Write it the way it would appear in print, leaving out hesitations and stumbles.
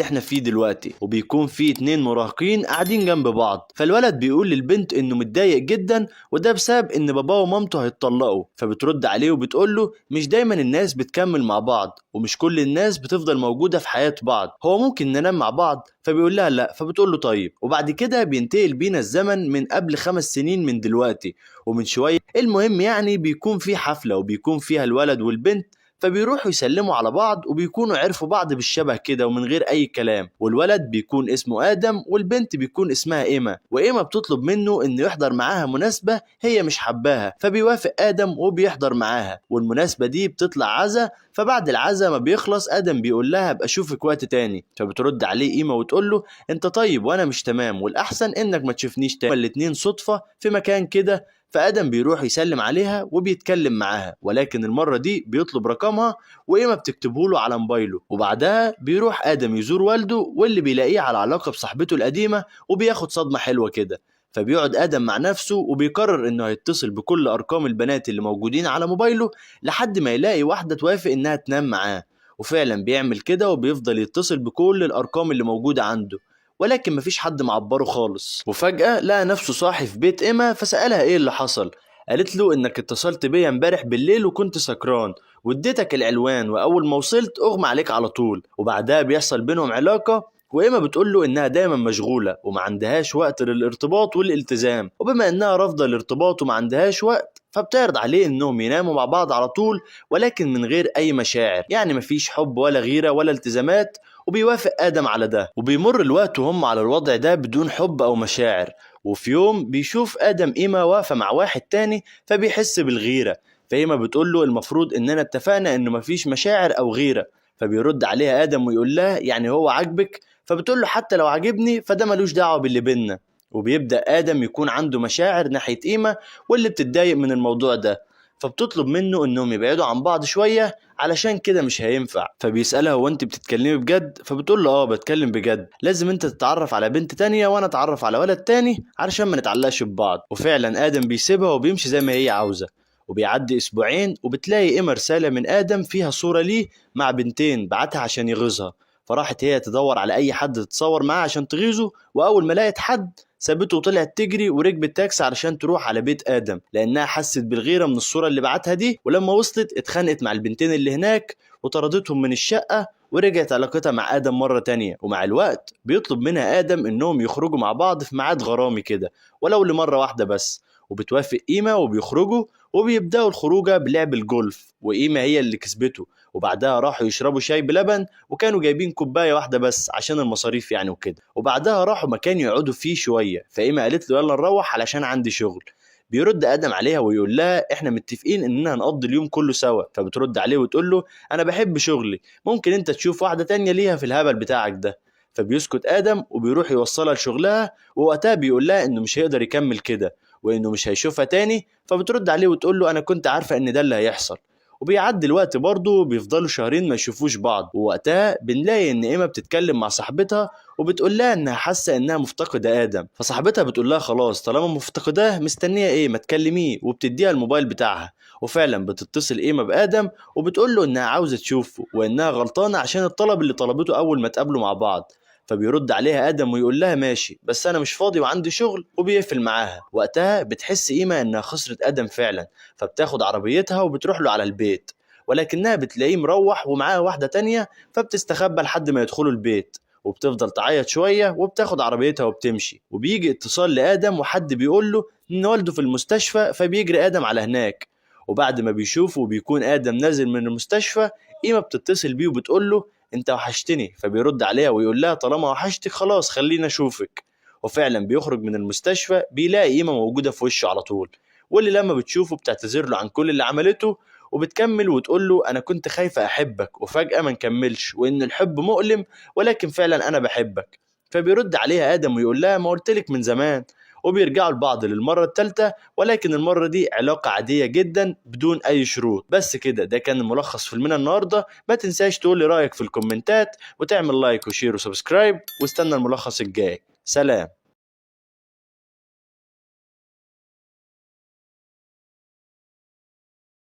احنا فيه دلوقتي، وبيكون فيه 2 مراهقين قاعدين جنب بعض. فالولد بيقول للبنت انه متضايق جدا وده بسبب ان باباه ومامته هيتطلقوا، فبترد عليه وبتقول له مش دايما الناس بتكمل مع بعض، ومش كل الناس بتفضل موجودة في حياة بعض، هو ممكن ننام مع بعض. فبيقول لها لا، فبتقول له طيب. وبعد كده بينتقل بينا الزمن من قبل 5 سنين من دلوقتي ومن شوية. المهم يعني بيكون في حفلة وبيكون فيها الولد والبنت، فبيروحوا يسلموا على بعض وبيكونوا عرفوا بعض بالشبه كده ومن غير اي كلام. والولد بيكون اسمه ادم والبنت بيكون اسمها ايما، وايما بتطلب منه انه يحضر معاها مناسبة هي مش حباها، فبيوافق ادم وبيحضر معاها. والمناسبة دي بتطلع عزا، فبعد العزا ما بيخلص ادم بيقول لها ابقى اشوفك وقت تاني. فبترد عليه ايما وتقول له انت طيب وانا مش تمام، والاحسن انك ما تشوفنيش تاني. الاتنين صدفة في مكان كده، فادم بيروح يسلم عليها وبيتكلم معاها، ولكن المره دي بيطلب رقمها وايما بتكتبه له على موبايله. وبعدها بيروح ادم يزور والده واللي بيلاقيه على علاقه بصاحبته القديمه وبياخد صدمه حلوه كده. فبيقعد ادم مع نفسه وبيقرر انه هيتصل بكل ارقام البنات اللي موجودين على موبايله لحد ما يلاقي واحده توافق انها تنام معاه. وفعلا بيعمل كده وبيفضل يتصل بكل الارقام اللي موجوده عنده، ولكن مفيش حد معبره خالص. وفجأة لقى نفسه صاحي في بيت إيما، فسألها إيه اللي حصل. قالت له إنك اتصلت بيا امبارح بالليل وكنت سكران واديتك العنوان، وأول ما وصلت أغمى عليك على طول. وبعدها بيحصل بينهم علاقة، وإيما بتقول له إنها دايما مشغولة وما عندهاش وقت للارتباط والالتزام، وبما إنها رافضة الارتباط وما عندهاش وقت فبتعرض عليه إنهم يناموا مع بعض على طول، ولكن من غير أي مشاعر، يعني مفيش حب ولا غيرة ولا التزامات. وبيوافق آدم على ده، وبيمر الوقت وهم على الوضع ده بدون حب أو مشاعر. وفي يوم بيشوف آدم إيما واقفة مع واحد تاني فبيحس بالغيرة، فإيما بتقول له المفروض إننا اتفقنا إنه مفيش مشاعر أو غيرة. فبيرد عليها آدم ويقول لها يعني هو عاجبك؟ فبتقول له حتى لو عاجبني فده ملوش دعوة باللي بينا. وبيبدأ آدم يكون عنده مشاعر ناحية إيما واللي بتتضايق من الموضوع ده، فبتطلب منه انهم يبعدوا عن بعض شوية علشان كده مش هينفع. فبيسألها هو انت بتتكلمي بجد؟ فبتقول له اه بتكلم بجد، لازم انت تتعرف على بنت تانية وانا اتعرف على ولد تاني علشان ما نتعلقش ببعض. وفعلا آدم بيسيبها وبيمشي زي ما هي عاوزة. وبيعدي اسبوعين وبتلاقي ايما رسالة من آدم فيها صورة ليه مع بنتين بعتها عشان يغيظها، فراحت هي تدور على اي حد تتصور معاه عشان تغيظه. واول ما لقت حد سابته وطلعت تجري وركبت تاكسي علشان تروح على بيت آدم، لأنها حست بالغيرة من الصورة اللي بعتها دي. ولما وصلت اتخانقت مع البنتين اللي هناك وطردتهم من الشقة، ورجعت علاقتها مع آدم مرة تانية. ومع الوقت بيطلب منها آدم إنهم يخرجوا مع بعض في ميعاد غرامي كده ولو لمرة واحدة بس، وبتوافق إيما وبيخرجوا وبيبدأوا الخروجة بلعب الجولف، وإيما هي اللي كسبته. وبعدها راحوا يشربوا شاي بلبن وكانوا جايبين كوباية واحدة بس عشان المصاريف يعني وكده. وبعدها راحوا مكان يقعدوا فيه شوية، فإيما قالت له يلا نروح علشان عندي شغل. بيرد آدم عليها ويقول لها احنا متفقين اننا هنقضي اليوم كله سوا. فبترد عليه وتقول له انا بحب شغلي، ممكن انت تشوف واحدة تانية ليها في الهبل بتاعك ده. فبيسكت آدم وبيروح يوصلها لشغلها، ووقتها بيقول لها انه مش هيقدر يكمل كده وانه مش هيشوفها تاني. فبترد عليه وتقول له انا كنت عارفة ان ده اللي هيحصل. وبيعدي الوقت برضه بيفضلوا شهرين ما يشوفوش بعض، ووقتها بنلاقي ان ايما بتتكلم مع صاحبتها وبتقول لها انها حاسه انها مفتقده ادم. فصاحبتها بتقول لها خلاص طالما مفتقداه مستنيه ايه ما تكلميه، وبتديها الموبايل بتاعها. وفعلا بتتصل ايما بادم وبتقول له انها عاوزه تشوفه وانها غلطانه عشان الطلب اللي طلبته اول ما اتقابلوا مع بعض. فبيرد عليها ادم ويقول لها ماشي بس انا مش فاضي وعندي شغل، وبيقفل معاها. وقتها بتحس ايما انها خسرت ادم فعلا، فبتاخد عربيتها وبتروح له على البيت، ولكنها بتلاقيه مروح ومعاه واحدة تانية، فبتستخبى لحد ما يدخلوا البيت وبتفضل تعيط شوية وبتاخد عربيتها وبتمشي. وبيجي اتصال لآدم وحد بيقول له إن والده في المستشفى، فبيجري آدم على هناك. وبعد ما بيشوفه وبيكون آدم نازل من المستشفى، إيما بتتصل بيه وبتقول له انت وحشتني. فبيرد عليها ويقول لها طالما وحشتك خلاص خلينا اشوفك. وفعلا بيخرج من المستشفى بيلاقي ايما موجوده في وشه على طول، واللي لما بتشوفه بتعتذر له عن كل اللي عملته وبتكمل وتقول له انا كنت خايفه احبك وفجاه ما نكملش وان الحب مؤلم، ولكن فعلا انا بحبك. فبيرد عليها ادم ويقول لها ما قلتلك من زمان. وبيرجعوا لبعض للمرة الثالثة، ولكن المرة دي علاقة عادية جدا بدون أي شروط. بس كده ده كان ملخص فيلمنا النهاردة. ما تنساش تقول لي رأيك في الكومنتات وتعمل لايك وشير وسبسكرايب، واستنى الملخص الجاي. سلام.